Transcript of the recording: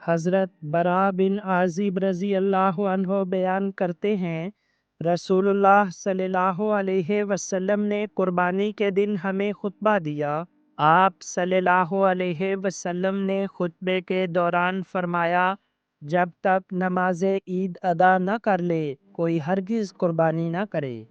حضرت برا بن عازب رضی اللہ عنہ بیان کرتے ہیں، رسول اللہ صلی اللہ علیہ وسلم نے قربانی کے دن ہمیں خطبہ دیا۔ آپ صلی اللہ علیہ وسلم نے خطبے کے دوران فرمایا، جب تک نماز عید ادا نہ کر لے کوئی ہرگز قربانی نہ کرے۔